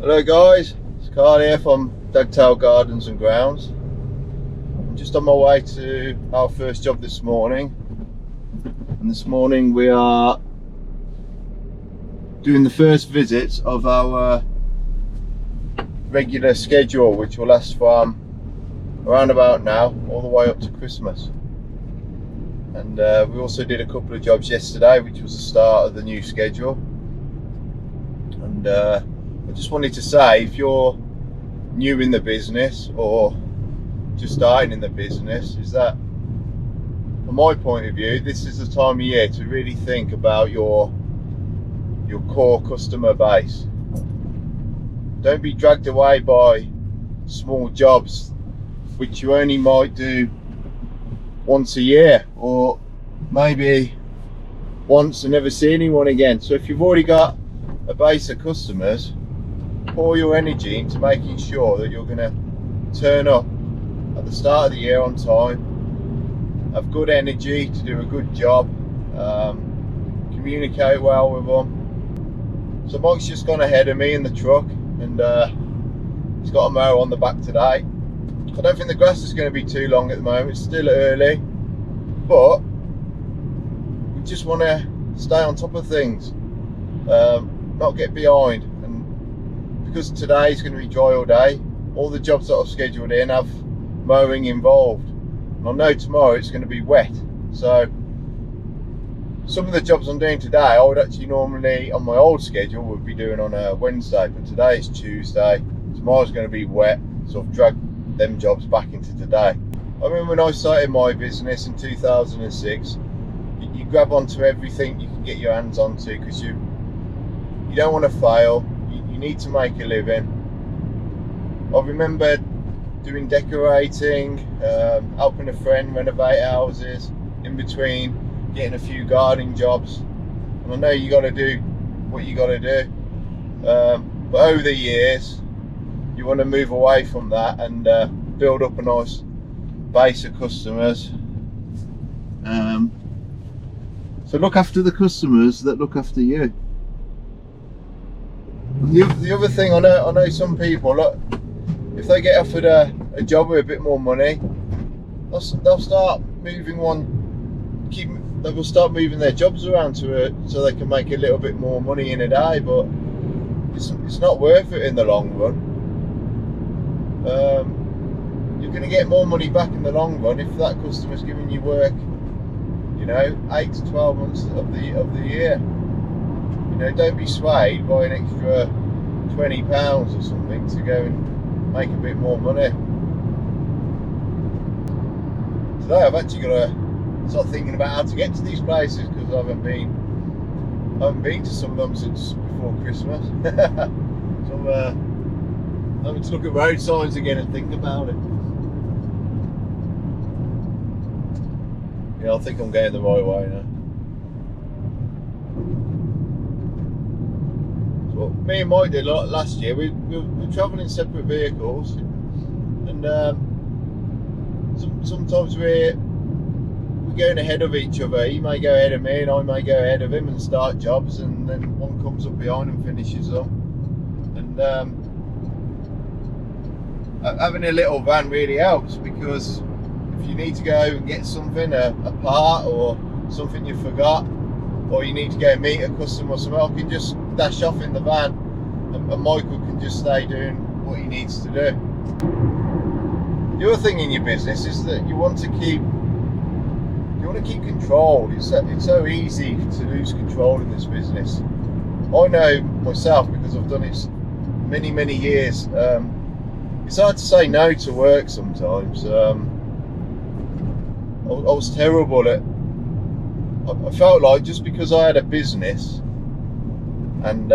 Hello guys, it's Carl here from Dugtail Gardens and Grounds. I'm just on my way to our first job this morning, and this morning we are doing the first visit of our regular schedule, which will last from around about now all the way up to Christmas. And we also did a couple of jobs yesterday, which was the start of the new schedule. And I just wanted to say, if you're new in the business or just starting in the business, is that from my point of view, this is the time of year to really think about your core customer base. Don't be dragged away by small jobs which you only might do once a year, or maybe once and never see anyone again. So if you've already got a base of customers, pour your energy into making sure that you're going to turn up at the start of the year on time, have good energy to do a good job, communicate well with them. So Mike's just gone ahead of me in the truck, and he's got a mower on the back today. I don't think the grass is going to be too long at the moment, it's still early, but we just want to stay on top of things, not get behind. Because today is going to be dry all day, all the jobs that I've scheduled in have mowing involved. And I know tomorrow it's going to be wet. So some of the jobs I'm doing today, I would actually normally, on my old schedule, would be doing on a Wednesday. But today is Tuesday, tomorrow's going to be wet. So I've dragged them jobs back into today. I mean, when I started my business in 2006, you grab onto everything you can get your hands onto, because you don't want to fail. You need to make a living. I remember doing decorating, helping a friend renovate houses, in between getting a few gardening jobs. And I know you got to do what you got to do, but over the years you want to move away from that and build up a nice base of customers. So look after the customers that look after you. The other thing, I know some people, look, if they get offered a job with a bit more money, they'll start moving they will start moving their jobs around so they can make a little bit more money in a day. But it's not worth it in the long run. You're going to get more money back in the long run if that customer's giving you work, 8 to 12 months of the year. Don't be swayed by an extra £20 or something to go and make a bit more money. Today I've actually got to start thinking about how to get to these places, because I haven't been to some of them since before Christmas. So I'm having to look at road signs again and think about it. Yeah, I think I'm going the right way now. Me and Mike did a lot last year. We were travelling in separate vehicles, and sometimes we're going ahead of each other. He may go ahead of me and I may go ahead of him and start jobs, and then one comes up behind and finishes them. And having a little van really helps, because if you need to go and get something, a part or something you forgot, or you need to go meet a customer or something, I can just dash off in the van, and Michael can just stay doing what he needs to do. The other thing in your business is that you want to keep control. It's so easy to lose control in this business. I know myself, because I've done it many years. It's hard to say no to work sometimes. I was terrible at. I felt like just because I had a business, and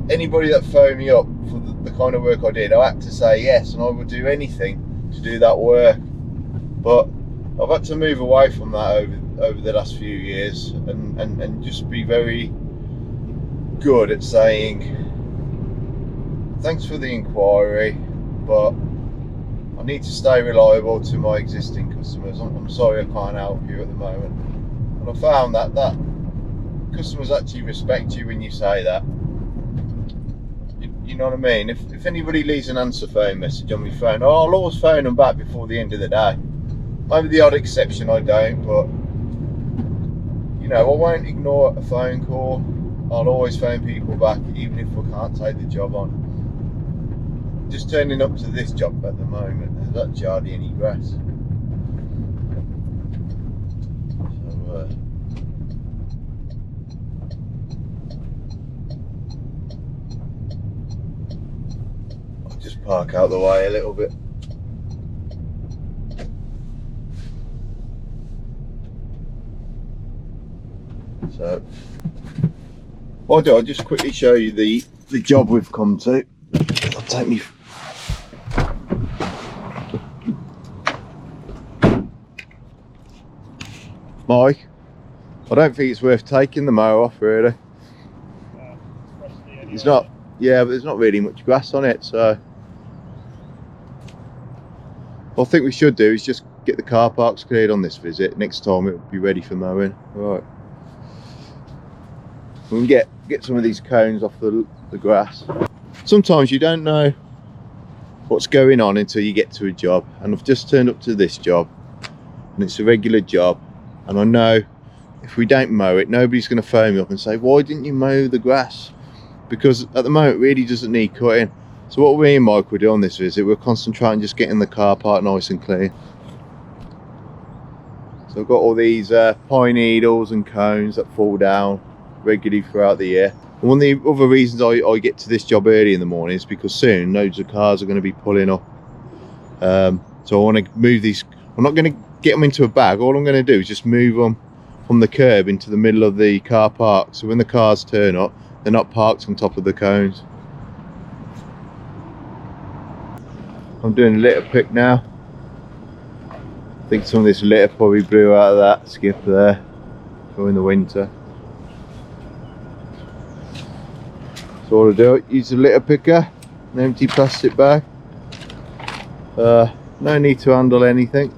anybody that phoned me up for the kind of work I did, I had to say yes, and I would do anything to do that work. But I've had to move away from that over the last few years, and just be very good at saying thanks for the inquiry, but I need to stay reliable to my existing customers. I'm sorry I can't help you at the moment. And I found that customers actually respect you when you say that. You know what I mean? If anybody leaves an answer phone message on my phone, I'll always phone them back before the end of the day. Maybe the odd exception I don't, but you know, I won't ignore a phone call. I'll always phone people back, even if I can't take the job on. Just turning up to this job at the moment, there's actually hardly any grass. So, I'll just park out the way a little bit. So, what I'll just quickly show you the job we've come to. I'll take me. Mike, I don't think it's worth taking the mower off, really. It's not, yeah, but there's not really much grass on it, so what I think we should do is just get the car parks cleared on this visit. Next time it'll be ready for mowing. Right. We can get some of these cones off the grass. Sometimes you don't know what's going on until you get to a job, and I've just turned up to this job and it's a regular job, and I know if we don't mow it, nobody's going to phone me up and say, why didn't you mow the grass? Because at the moment it really doesn't need cutting. So what me and Mike will do on this visit, we're concentrating just getting the car park nice and clean. So I've got all these pine needles and cones that fall down regularly throughout the year. And one of the other reasons I get to this job early in the morning is because soon loads of cars are going to be pulling up. So I want to move these. I'm not going to get them into a bag. All I'm going to do is just move them from the curb into the middle of the car park, so when the cars turn up, they're not parked on top of the cones. I'm doing a litter pick now. I think some of this litter probably blew out of that skip there during the winter. So what I do, use a litter picker, an empty plastic bag. No need to handle anything.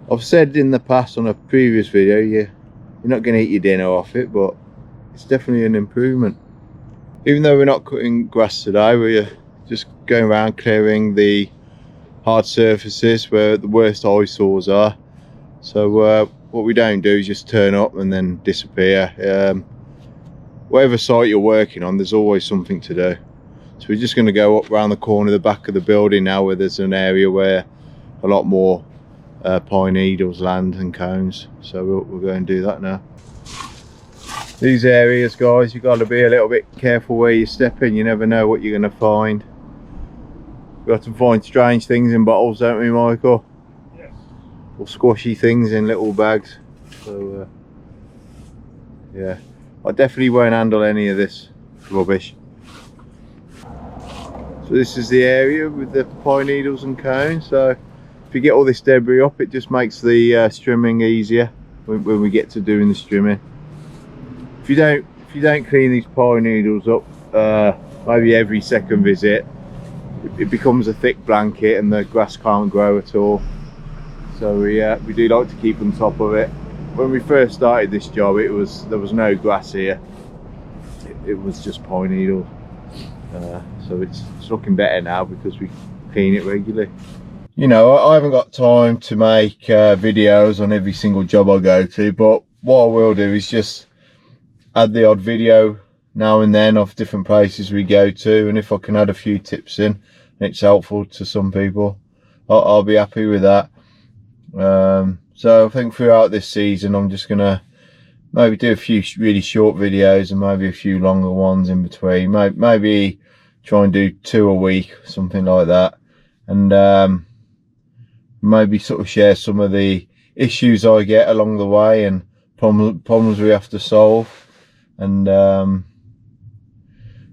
I've said in the past on a previous video, you're not going to eat your dinner off it, but it's definitely an improvement. Even though we're not cutting grass today, we're just going around clearing the hard surfaces where the worst eyesores are. So what we don't do is just turn up and then disappear. Whatever site you're working on, there's always something to do. So we're just going to go up around the corner of the back of the building now, where there's an area where a lot more pine needles land and cones. So we'll go and do that now. These areas, guys, you've got to be a little bit careful where you step in. You never know what you're going to find. We have to find strange things in bottles, don't we, Michael? Yes. Or squashy things in little bags. So yeah, I definitely won't handle any of this rubbish. So this is the area with the pine needles and cones. So if you get all this debris up, it just makes the strimming easier when we get to doing the strimming. If you don't clean these pine needles up, maybe every second visit, it becomes a thick blanket and the grass can't grow at all. So we do like to keep on top of it. When we first started this job, there was no grass here. It was just pine needles. So it's looking better now because we clean it regularly. You know, I haven't got time to make videos on every single job I go to, but what I will do is just add the odd video now and then of different places we go to, and if I can add a few tips in and it's helpful to some people, I'll be happy with that. So I think throughout this season I'm just gonna maybe do a few really short videos and maybe a few longer ones in between. Maybe try and do 2 a week, something like that, and maybe sort of share some of the issues I get along the way and problems we have to solve, and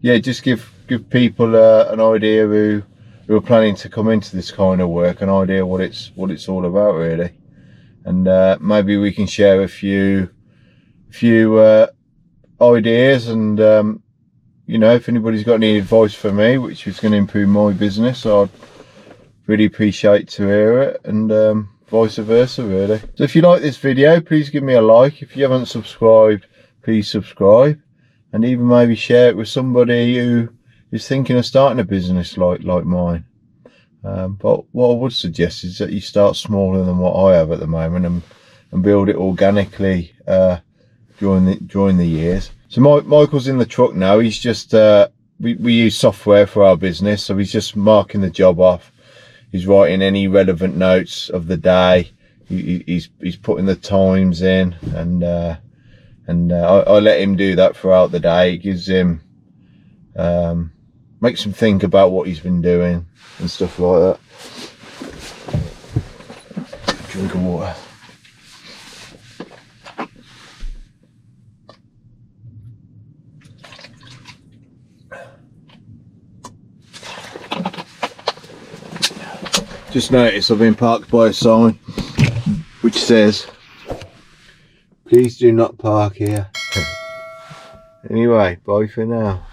yeah, just give people an idea who are planning to come into this kind of work, an idea what it's all about, really. And maybe we can share a few ideas, and you know, if anybody's got any advice for me which is going to improve my business, I'd really appreciate to hear it, and vice versa, really. So if you like this video, please give me a like. If you haven't subscribed, please subscribe, and even maybe share it with somebody who is thinking of starting a business like mine. But what I would suggest is that you start smaller than what I have at the moment, and build it organically during the years. So Michael's in the truck now. He's just we use software for our business, so he's just marking the job off. He's writing any relevant notes of the day. He's putting the times in, and I let him do that throughout the day. It gives him makes him think about what he's been doing and stuff like that. Drink of water. Just noticed I've been parked by a sign which says, "Please do not park here." Anyway, bye for now.